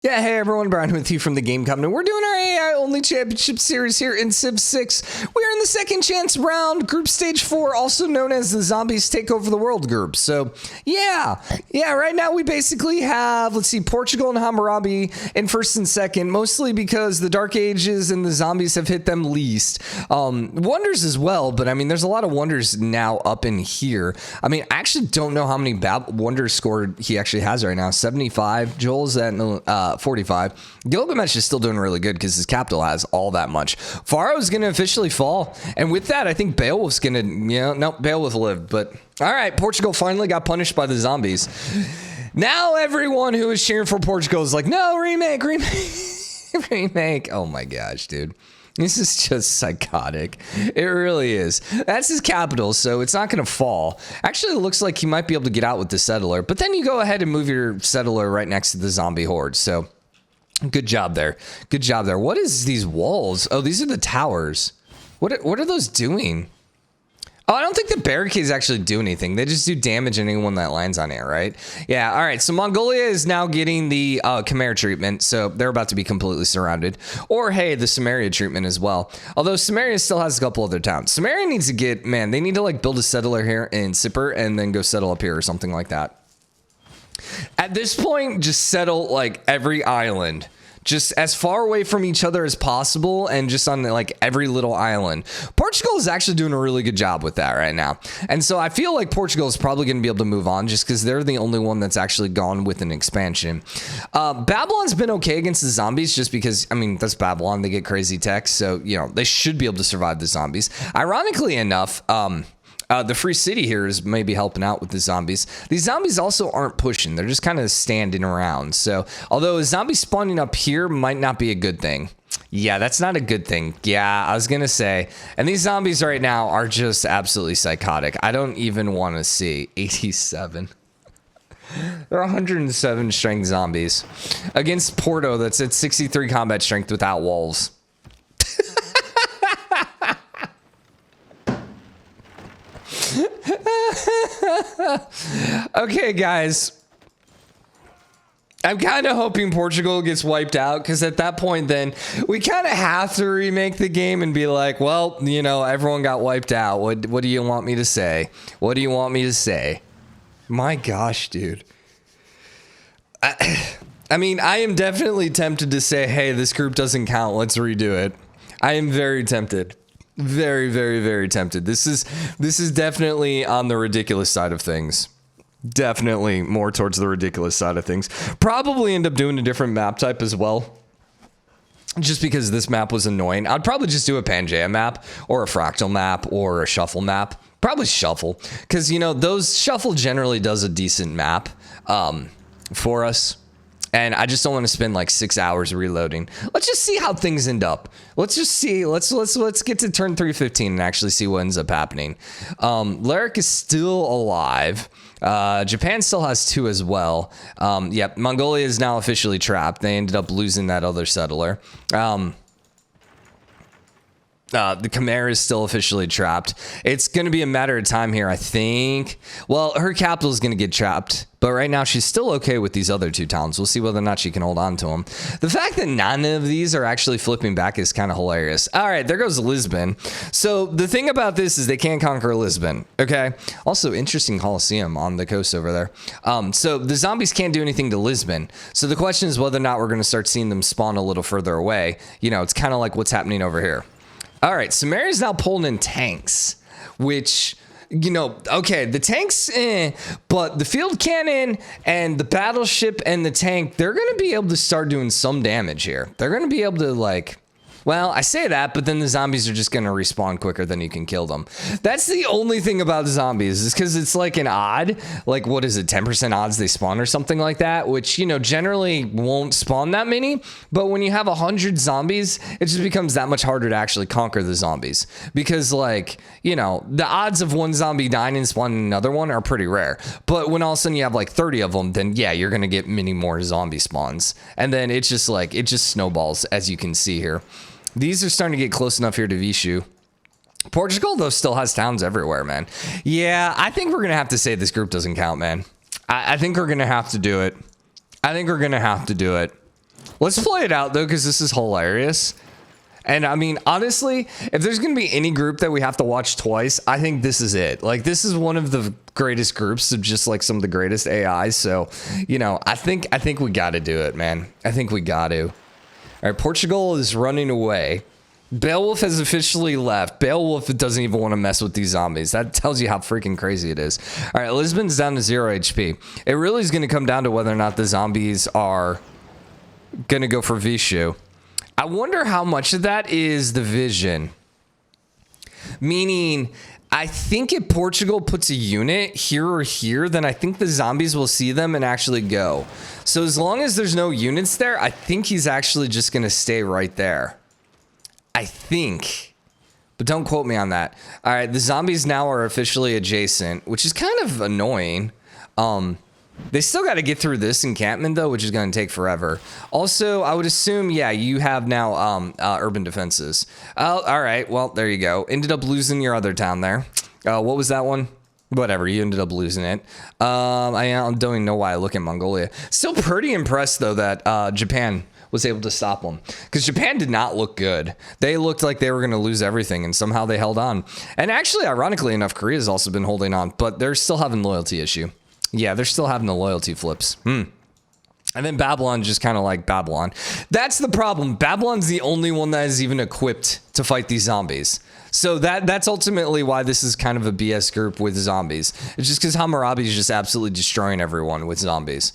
Yeah, hey everyone, Brian with you from TheGameCommon, and we're doing our AI-only championship series here in Civ 6. We are in the second chance round, group stage 4, also known as the Zombies Take Over the World group. So, yeah, right now we basically have, let's see, Portugal and Hammurabi in first and second, mostly because the Dark Ages and the zombies have hit them least. Wonders as well, but I mean, there's a lot of Wonders now up in here. I mean, I actually don't know how many Wonders scored he actually has right now. 75. Joel's at 45. Gilgamesh is still doing really good because his capital has all that much. Pharaoh's going to officially fall. And with that, I think Beowulf's going to, no, Beowulf lived. But all right, Portugal finally got punished by the zombies. Now everyone who is cheering for Portugal is like, no, remake. Remake. Oh my gosh, dude. This is just psychotic. It really is. That's his capital, so it's not going to fall. Actually, it looks like he might be able to get out with the settler, but then you go ahead and move your settler right next to the zombie horde, so good job there. Good job there. What is these walls? Oh, these are the towers. What are those doing? Oh, I don't think the barricades actually do anything. They just do damage to anyone that lands on it, right? Yeah, all right. So Mongolia is now getting the Khmer treatment, so they're about to be completely surrounded. Or, hey, the Samaria treatment as well. Although Samaria still has a couple other towns. Samaria needs to get, man, they need to like build a settler here in Sipper and then go settle up here or something like that. At this point, just settle like every island. Just as far away from each other as possible and just on like every little island. Portugal is actually doing a really good job with that right now. And so I feel like Portugal is probably going to be able to move on just because they're the only one that's actually gone with an expansion. Babylon's been okay against the zombies just because, I mean, that's Babylon. They get crazy tech. So, you know, they should be able to survive the zombies. Ironically enough, the free city here is maybe helping out with the zombies. These zombies also aren't pushing. They're just kind of standing around. So although a zombie spawning up here might not be a good thing. Yeah, that's not a good thing. Yeah, I was going to say. And these zombies right now are just absolutely psychotic. I don't even want to see 87. They're 107 strength zombies against Porto that's at 63 combat strength without walls. Okay, guys. I'm kind of hoping Portugal gets wiped out because at that point, then we kind of have to remake the game and be like, well, you know, everyone got wiped out. What do you want me to say? What do you want me to say? My gosh, dude. I mean, I am definitely tempted to say, hey, this group doesn't count. Let's redo it. I am very tempted. Very, very, very tempted. This is definitely on the ridiculous side of things. Definitely more towards the ridiculous side of things. Probably end up doing a different map type as well. Just because this map was annoying. I'd probably just do a Pangea map or a fractal map or a shuffle map. Probably shuffle. Because, you know, those shuffle generally does a decent map for us. And I just don't want to spend like 6 hours reloading. Let's just see how things end up. Let's just see. Let's get to turn 315 and actually see what ends up happening. Lyric is still alive. Japan still has 2 as well. Yep, Mongolia is now officially trapped. They ended up losing that other settler. The Khmer is still officially trapped. It's going to be a matter of time here, I think. Well, her capital is going to get trapped, but right now she's still okay with these other 2 towns. We'll see whether or not she can hold on to them. The fact that none of these are actually flipping back is kind of hilarious. All right, there goes Lisbon. So the thing about this is they can't conquer Lisbon, okay? Also, interesting Colosseum on the coast over there. So the zombies can't do anything to Lisbon. So the question is whether or not we're going to start seeing them spawn a little further away. You know, it's kind of like what's happening over here. All right, Samaria is now pulling in tanks, which, you know, okay, the tanks, but the field cannon and the battleship and the tank, they're going to be able to start doing some damage here. They're going to be able to, like, well, I say that, but then the zombies are just going to respawn quicker than you can kill them. That's the only thing about the zombies is because it's like an odd, like, what is it, 10% odds they spawn or something like that, which, you know, generally won't spawn that many. But when you have 100 zombies, it just becomes that much harder to actually conquer the zombies because, like, you know, the odds of one zombie dying and spawning another one are pretty rare. But when all of a sudden you have like 30 of them, then yeah, you're going to get many more zombie spawns. And then it's just like, it just snowballs, as you can see here. These are starting to get close enough here to Vishu. Portugal, though, still has towns everywhere, man. Yeah, I think we're going to have to say this group doesn't count, man. I think we're going to have to do it. I think we're going to have to do it. Let's play it out, though, because this is hilarious. And I mean, honestly, if there's going to be any group that we have to watch twice, I think this is it. Like, this is one of the greatest groups of just like some of the greatest AIs. So, you know, I think we got to do it, man. I think we got to. All right, Portugal is running away. Beowulf has officially left. Beowulf doesn't even want to mess with these zombies. That tells you how freaking crazy it is. All right, Lisbon's down to 0 HP. It really is going to come down to whether or not the zombies are going to go for Vishu. I wonder how much of that is the vision. Meaning, I think if Portugal puts a unit here or here, then I think the zombies will see them and actually go. So as long as there's no units there, I think he's actually just going to stay right there. I think. But don't quote me on that. All right, the zombies now are officially adjacent, which is kind of annoying. They still got to get through this encampment, though, which is going to take forever. Also, I would assume, yeah, you have now urban defenses. Oh, all right. Well, there you go. Ended up losing your other town there. What was that one? Whatever. You ended up losing it. I don't even know why I look at Mongolia. Still pretty impressed, though, that Japan was able to stop them. Because Japan did not look good. They looked like they were going to lose everything, and somehow they held on. And actually, ironically enough, Korea's also been holding on, but they're still having loyalty issue. Yeah, they're still having the loyalty flips. And then Babylon just kind of like Babylon. That's the problem. Babylon's the only one that is even equipped to fight these zombies. So that's ultimately why this is kind of a BS group with zombies. It's just because Hammurabi is just absolutely destroying everyone with zombies.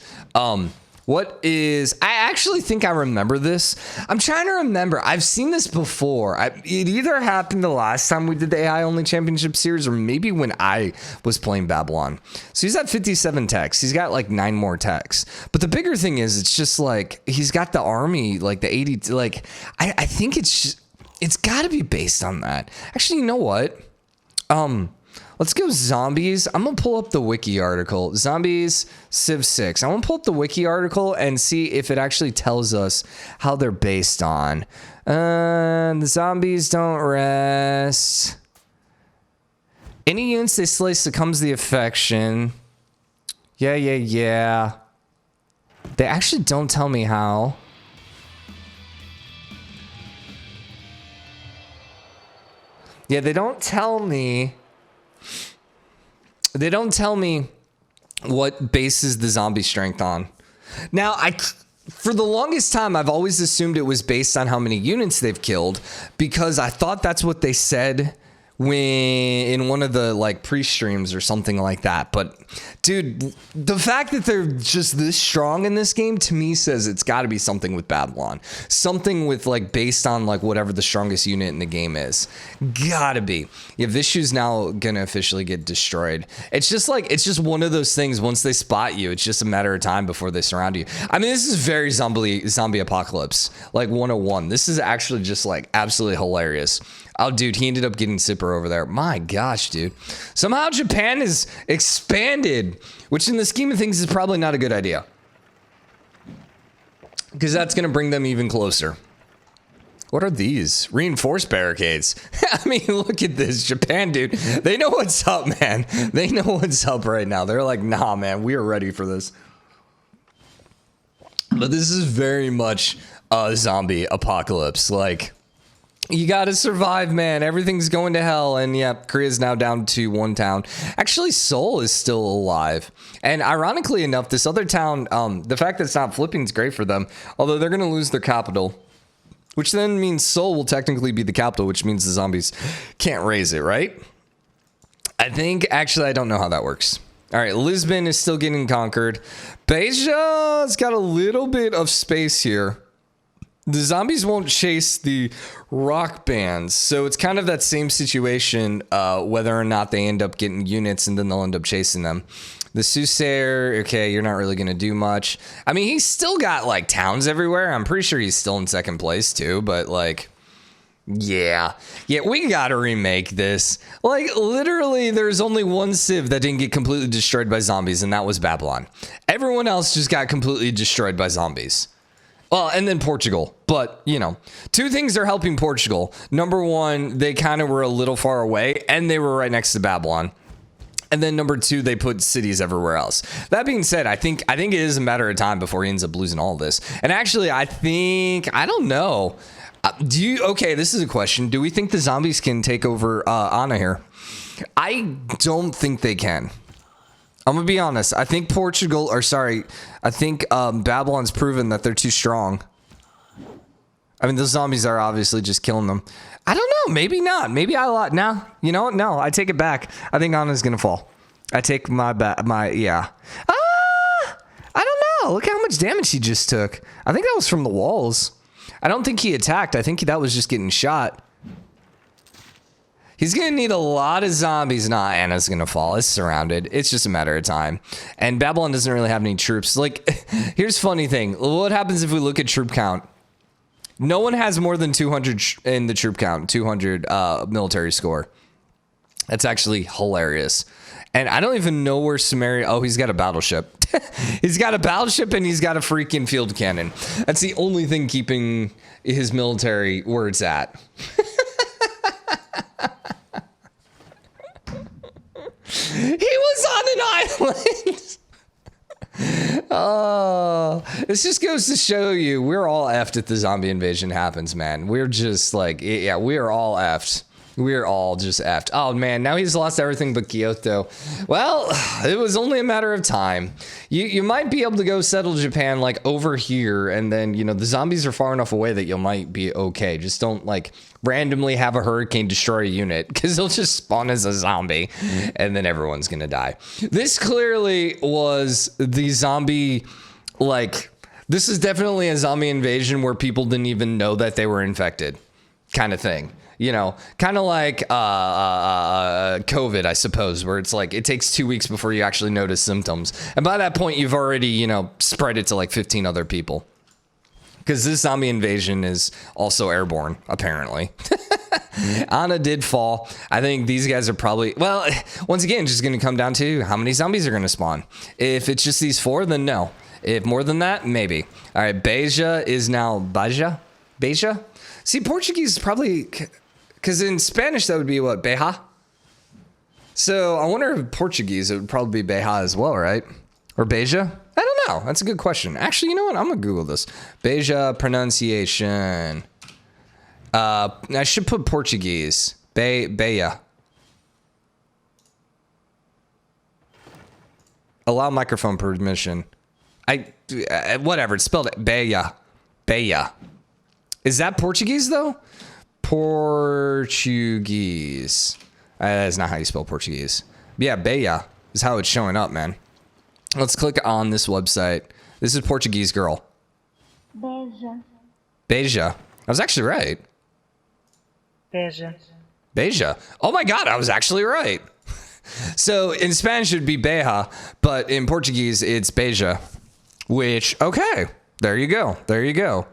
What is... I actually think I remember this. I'm trying to remember. I've seen this before. It either happened the last time we did the AI Only Championship Series or maybe when I was playing Babylon. So he's at 57 techs. He's got like 9 more techs. But the bigger thing is it's just like he's got the army, like the 80... Like, I think it's got to be based on that. Actually, you know what? Let's go zombies. I'm going to pull up the wiki article. Zombies Civ 6. I want to pull up the wiki article and see if it actually tells us how they're based on. The zombies don't rest. Any units they slay succumbs to the affection. Yeah. They actually don't tell me how. Yeah, they don't tell me... They don't tell me what bases the zombie strength on. Now, for the longest time, I've always assumed it was based on how many units they've killed because I thought that's what they said when in one of the like pre-streams or something like that. But dude, the fact that they're just this strong in this game to me says it's got to be something with Babylon, something with like based on like whatever the strongest unit in the game is. Gotta be. Yeah, Vishu's now gonna officially get destroyed. It's just one of those things. Once they spot you, it's just a matter of time before they surround you. I mean, this is very zombie apocalypse like 101. This is actually just like absolutely hilarious. Oh, dude, he ended up getting Zipper over there. My gosh, dude. Somehow Japan is expanded, which in the scheme of things is probably not a good idea. Because that's going to bring them even closer. What are these? Reinforced barricades. I mean, look at this. Japan, dude. They know what's up, man. They know what's up right now. They're like, nah, man, we are ready for this. But this is very much a zombie apocalypse. Like... You gotta survive, man. Everything's going to hell. And yeah, Korea's now down to 1 town. Actually, Seoul is still alive. And ironically enough, this other town, the fact that it's not flipping is great for them. Although they're gonna lose their capital. Which then means Seoul will technically be the capital, which means the zombies can't raise it, right? I don't know how that works. All right, Lisbon is still getting conquered. Beja's got a little bit of space here. The zombies won't chase the rock bands, so it's kind of that same situation, whether or not they end up getting units and then they'll end up chasing them. The Soothsayer, okay, you're not really going to do much. I mean, he's still got, like, towns everywhere. I'm pretty sure he's still in second place, too, but, like, yeah. Yeah, we got to remake this. Like, literally, there's only one civ that didn't get completely destroyed by zombies, and that was Babylon. Everyone else just got completely destroyed by zombies. Well, and then Portugal. But, you know, 2 things are helping Portugal. Number 1, they kind of were a little far away, and they were right next to Babylon. And then number 2, they put cities everywhere else. That being said, I think it is a matter of time before he ends up losing all of this. And actually, I don't know. Okay, this is a question. Do we think the zombies can take over Anna here? I don't think they can. I'm going to be honest. I think Babylon's proven that they're too strong. I mean, those zombies are obviously just killing them. I don't know. Maybe not. Maybe I lied. No, you know what? No, I take it back. I think Anna's going to fall. I take yeah. I don't know. Look how much damage he just took. I think that was from the walls. I don't think he attacked. I think that was just getting shot. He's going to need a lot of zombies. Nah, Anna's going to fall. It's surrounded. It's just a matter of time. And Babylon doesn't really have any troops. Like, here's a funny thing. What happens if we look at troop count? No one has more than 200 in the troop count, 200 military score. That's actually hilarious. And I don't even know where Sumerian... Oh, he's got a battleship. He's got a battleship and he's got a freaking field cannon. That's the only thing keeping his military where it's at. He was on an island. Oh, this just goes to show you we're all effed if the zombie invasion happens, man. We're just like, yeah, we are all effed. We're all just effed. Oh, man, now he's lost everything but Kyoto. Well, it was only a matter of time. You might be able to go settle Japan, like, over here, and then, you know, the zombies are far enough away that you might be okay. Just don't, like, randomly have a hurricane destroy a unit, because they'll just spawn as a zombie, and then everyone's gonna die. This clearly was the zombie, like, this is definitely a zombie invasion where people didn't even know that they were infected, kind of thing. You know, kind of like COVID, I suppose, where it's like it takes 2 weeks before you actually notice symptoms. And by that point, you've already, you know, spread it to like 15 other people. Because this zombie invasion is also airborne, apparently. Anna did fall. I think these guys are probably, well, once again, just going to come down to how many zombies are going to spawn. If it's just these 4, then no. If more than that, maybe. All right, Beja is now Baja? Beja? See, Portuguese is probably... Because in Spanish, that would be what? Beja? So I wonder if Portuguese, it would probably be Beja as well, right? Or Beja? I don't know. That's a good question. Actually, you know what? I'm going to Google this. Beja pronunciation. I should put Portuguese. Beja. Allow microphone permission. Whatever. It's spelled Beja. Beja. Is that Portuguese, though? Portuguese. That is not how you spell Portuguese. Yeah, Beja is how it's showing up, man. Let's click on this website. This is Portuguese girl. Beja. Beja. I was actually right. Beja. Beja. Oh my God, I was actually right. So in Spanish it would be Beja, but in Portuguese it's Beja. Which, okay, there you go. There you go.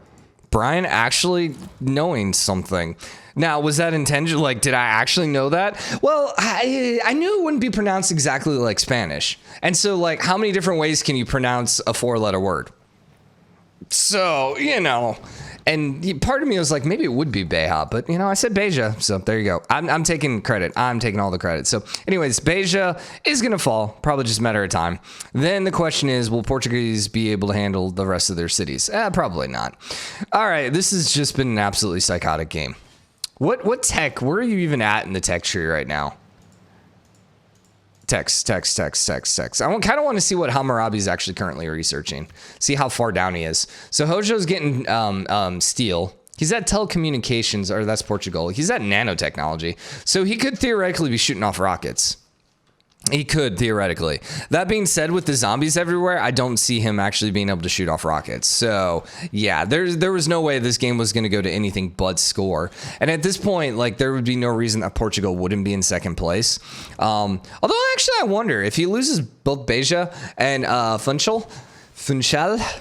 Brian actually knowing something. Now, was that intentional? Like, did I actually know that? Well, I knew it wouldn't be pronounced exactly like Spanish. And so, like, how many different ways can you pronounce a 4-letter word? So, you know, and part of me was like, maybe it would be Beja, but, you know, I said Beja, so there you go. I'm taking credit. I'm taking all the credit. So, anyways, Beja is going to fall, probably just a matter of time. Then the question is, will Portuguese be able to handle the rest of their cities? Probably not. All right, this has just been an absolutely psychotic game. What tech? Where are you even at in the tech tree right now? Text. I kind of want to see what Hammurabi is actually currently researching. See how far down he is. So Hojo's getting steel. He's at telecommunications, or that's Portugal. He's at nanotechnology. So he could theoretically be shooting off rockets. He could, theoretically. That being said, with the zombies everywhere, I don't see him actually being able to shoot off rockets. So, yeah, there was no way this game was going to go to anything but score. And at this point, like, there would be no reason that Portugal wouldn't be in second place. Although, actually, I wonder, if he loses both Beja and Funchal,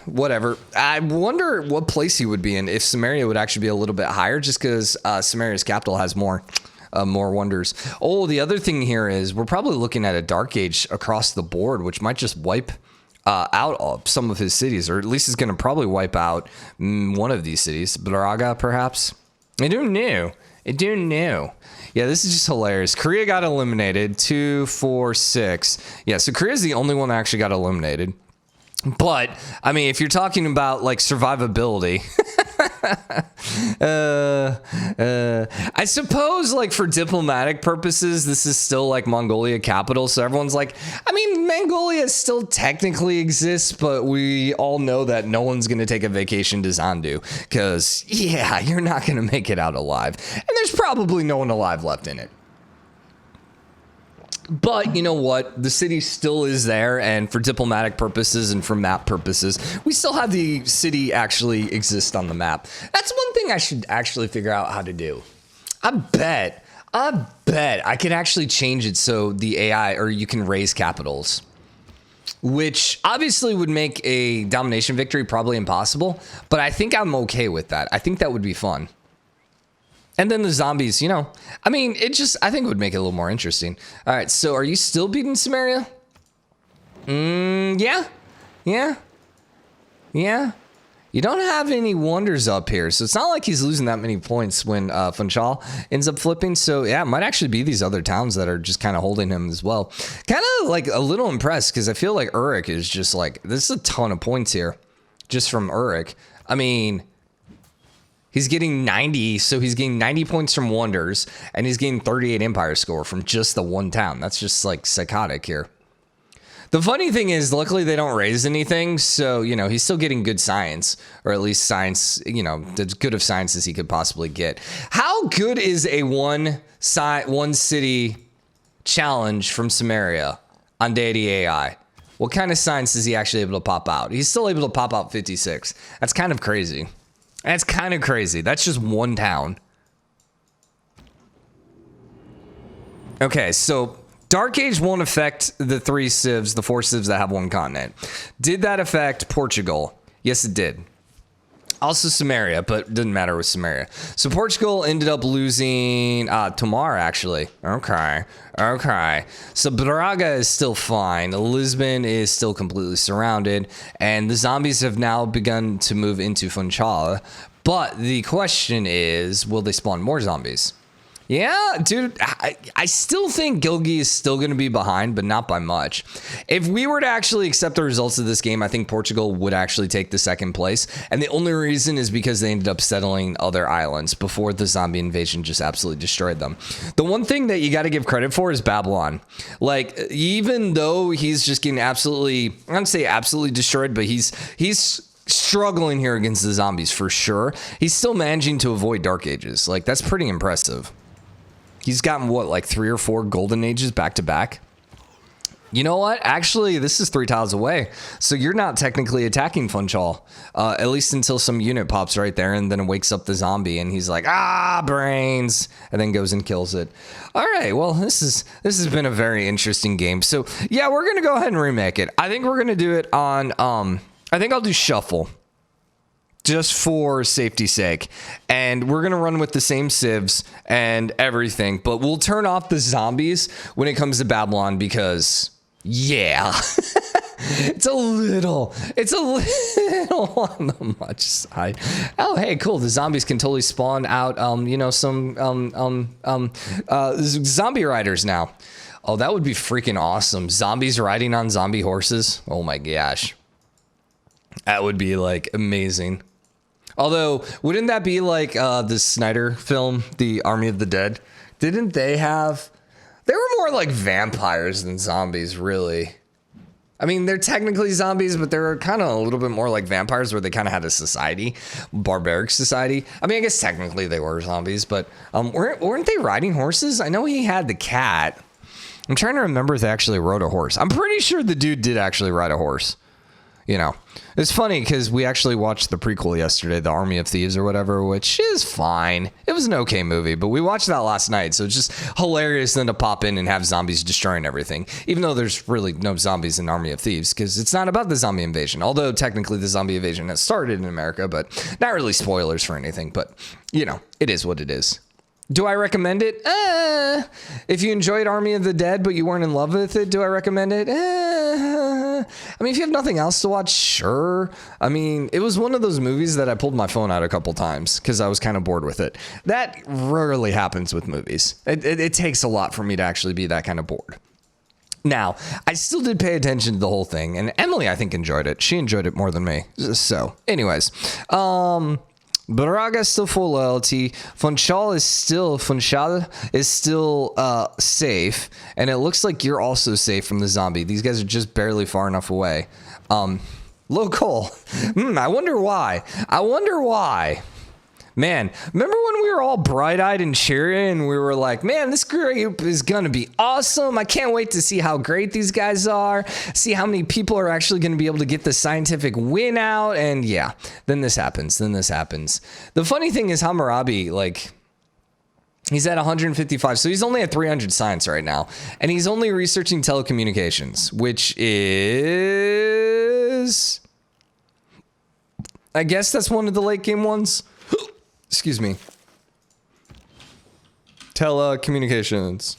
whatever, I wonder what place he would be in if Sumeria would actually be a little bit higher, just because Sumeria's capital has more wonders. Oh, the other thing here is we're probably looking at a dark age across the board, which might just wipe out some of his cities, or at least it's going to probably wipe out one of these cities. Braga, perhaps? I don't know. I don't know. Yeah, this is just hilarious. Korea got eliminated. 2, 4, 6. Yeah, so Korea's the only one that actually got eliminated. But, I mean, if you're talking about, like, survivability, I suppose, like, for diplomatic purposes, this is still, like, Mongolia capital. So everyone's like, I mean, Mongolia still technically exists, but we all know that no one's going to take a vacation to Zandu. Because, yeah, you're not going to make it out alive. And there's probably no one alive left in it. But you know what? The city still is there, and for diplomatic purposes and for map purposes, we still have the city actually exist on the map. That's one thing I should actually figure out how to do. I bet I could actually change it so the AI, or you can raise capitals, which obviously would make a domination victory probably impossible, but I think I'm okay with that. I think that would be fun. And then the zombies, you know, I mean, I think it would make it a little more interesting. All right, so are you still beating Sumeria? Yeah. You don't have any wonders up here, so it's not like he's losing that many points when Funchal ends up flipping. So yeah, it might actually be these other towns that are just kind of holding him as well. Kind of like a little impressed because I feel like Uruk is just like, this is a ton of points here just from Uruk. I mean, he's getting 90, so he's getting 90 points from Wonders, and he's getting 38 Empire score from just the one town. That's just, like, psychotic here. The funny thing is, luckily they don't raise anything, so, you know, he's still getting good science, or at least science, you know, as good of science as he could possibly get. How good is a one city challenge from Sumeria on Deity AI? What kind of science is he actually able to pop out? He's still able to pop out 56. That's kind of crazy. That's kind of crazy. That's just one town. Okay, so Dark Age won't affect the 4 civs that have one continent. Did that affect Portugal? Yes, it did. Also Sumeria, but it didn't matter with Sumeria. So Portugal ended up losing Tomar, actually. Okay. So Braga is still fine. Lisbon is still completely surrounded. And the zombies have now begun to move into Funchal. But the question is, will they spawn more zombies? Yeah, dude, I still think Gilgi is still going to be behind, but not by much. If we were to actually accept the results of this game, I think Portugal would actually take the second place. And the only reason is because they ended up settling other islands before the zombie invasion just absolutely destroyed them. The one thing that you got to give credit for is Babylon. Like, even though he's just getting absolutely, I don't say absolutely destroyed, but he's struggling here against the zombies for sure. He's still managing to avoid Dark Ages. Like, that's pretty impressive. He's gotten, what, like 3 or 4 golden ages back to back? You know what? Actually, this is 3 tiles away. So you're not technically attacking Funchal. At least until some unit pops right there and then it wakes up the zombie and he's like, brains, and then goes and kills it. All right, well, this has been a very interesting game. So yeah, we're going to go ahead and remake it. I think we're going to do it on, I think I'll do Shuffle. Just for safety's sake. And we're going to run with the same civs and everything. But we'll turn off the zombies when it comes to Babylon because, yeah. It's a little on the much side. Oh, hey, cool. The zombies can totally spawn out, some zombie riders now. Oh, that would be freaking awesome. Zombies riding on zombie horses. Oh, my gosh. That would be, like, amazing. Although, wouldn't that be like the Snyder film, The Army of the Dead? Didn't they have... They were more like vampires than zombies, really. I mean, they're technically zombies, but they're kind of a little bit more like vampires where they kind of had a society, barbaric society. I mean, I guess technically they were zombies, but weren't they riding horses? I know he had the cat. I'm trying to remember if they actually rode a horse. I'm pretty sure the dude did actually ride a horse. You know, it's funny because we actually watched the prequel yesterday, The Army of Thieves or whatever, which is fine. It was an okay movie, but we watched that last night. So it's just hilarious then to pop in and have zombies destroying everything, even though there's really no zombies in Army of Thieves because it's not about the zombie invasion. Although technically the zombie invasion has started in America, but not really spoilers for anything. But, you know, it is what it is. Do I recommend it? If you enjoyed Army of the Dead, but you weren't in love with it, do I recommend it? I mean, if you have nothing else to watch, sure. I mean, it was one of those movies that I pulled my phone out a couple times because I was kind of bored with it. That rarely happens with movies. It takes a lot for me to actually be that kind of bored. Now, I still did pay attention to the whole thing, and Emily, I think, enjoyed it. She enjoyed it more than me. So, anyways, Baraga is still full loyalty. Funchal is still safe, and it looks like you're also safe from the zombie. These guys are just barely far enough away. Local. I wonder why. Man, remember when we were all bright-eyed and cheery and we were like, man, this group is going to be awesome. I can't wait to see how great these guys are, see how many people are actually going to be able to get the scientific win out. And yeah, then this happens. The funny thing is Hammurabi, like, he's at 155, so he's only at 300 science right now. And he's only researching telecommunications, which is, I guess that's one of the late game ones. Excuse me. Telecommunications.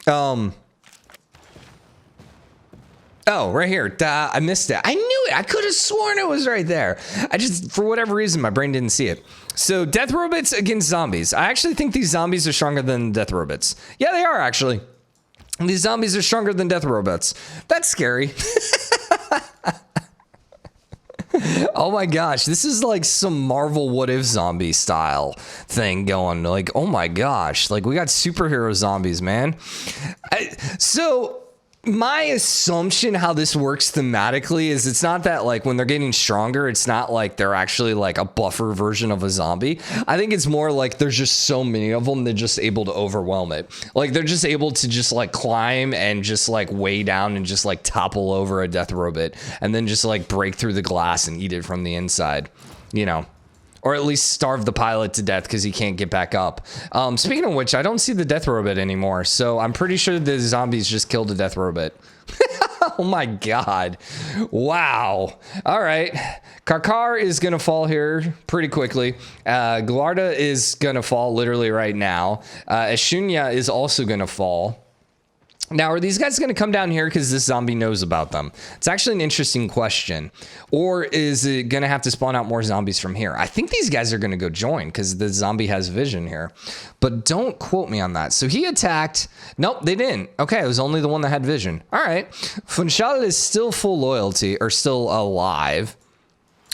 Oh, right here. I missed it. I knew it. I could have sworn it was right there. I just, for whatever reason, my brain didn't see it. So, death robots against zombies. I actually think these zombies are stronger than death robots. Yeah, they are, actually. These zombies are stronger than death robots. That's scary. Oh my gosh, this is like some Marvel What If zombie style thing going. Like, oh my gosh, like we got superhero zombies, man. So my assumption how this works thematically is it's not that like when they're getting stronger, it's not like they're actually like a buffer version of a zombie. I think it's more like there's just so many of them, they're just able to overwhelm it. Like they're just able to just like climb and just like weigh down and just like topple over a death robot and then just like break through the glass and eat it from the inside, you know. Or at least starve the pilot to death because he can't get back up. Speaking of which, I don't see the death robot anymore. So I'm pretty sure the zombies just killed a death robot. Oh my god. Wow. All right. Karkar is going to fall here pretty quickly. Glarda is going to fall literally right now. Ashunya is also going to fall. Now, are these guys going to come down here because this zombie knows about them? It's actually an interesting question. Or is it going to have to spawn out more zombies from here? I think these guys are going to go join because the zombie has vision here. But don't quote me on that. So he attacked. Nope, they didn't. Okay, it was only the one that had vision. All right. Funchal is still full loyalty or still alive.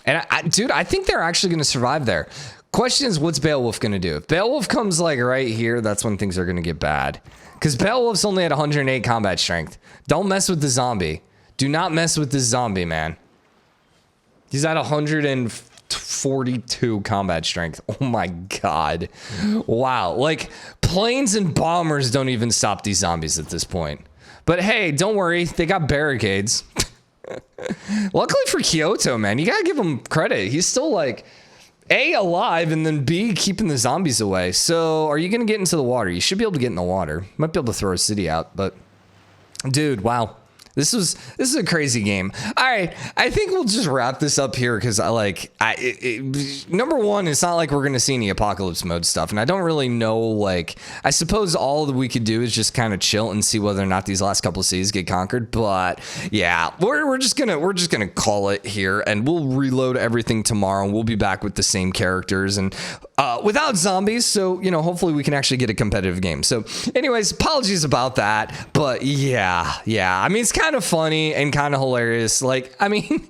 And dude, I think they're actually going to survive there. Question is, what's Beowulf going to do? If Beowulf comes like right here, that's when things are going to get bad. Because Beowulf's only at 108 combat strength. Don't mess with the zombie. Do not mess with this zombie, man. He's at 142 combat strength. Oh my god. Wow. Like, planes and bombers don't even stop these zombies at this point. But hey, don't worry. They got barricades. Luckily for Kyoto, man. You gotta give him credit. He's still like... A, alive, and then B, keeping the zombies away. So, are you going to get into the water? You should be able to get in the water. Might be able to throw a city out, but... Dude, wow. This is a crazy game. All right, I think we'll just wrap this up here because number one, it's not like we're gonna see any apocalypse mode stuff, and I don't really know. Like, I suppose all that we could do is just kind of chill and see whether or not these last couple of cities get conquered. But yeah, we're just gonna call it here, and we'll reload everything tomorrow, and we'll be back with the same characters and without zombies. So you know, hopefully we can actually get a competitive game. So, anyways, apologies about that, but yeah. I mean, it's kind of funny and kind of hilarious. Like, I mean,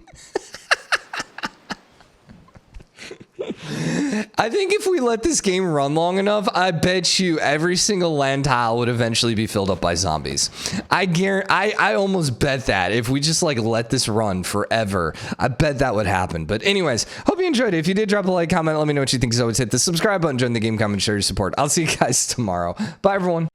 I think if we let this game run long enough, I bet you every single land tile would eventually be filled up by zombies. I almost bet that if we just like let this run forever, I bet that would happen. But anyways, hope you enjoyed it. If you did, drop a like, comment, let me know what you think. So always hit the subscribe button, join the game, comment, share your support. I'll see you guys tomorrow. Bye, everyone.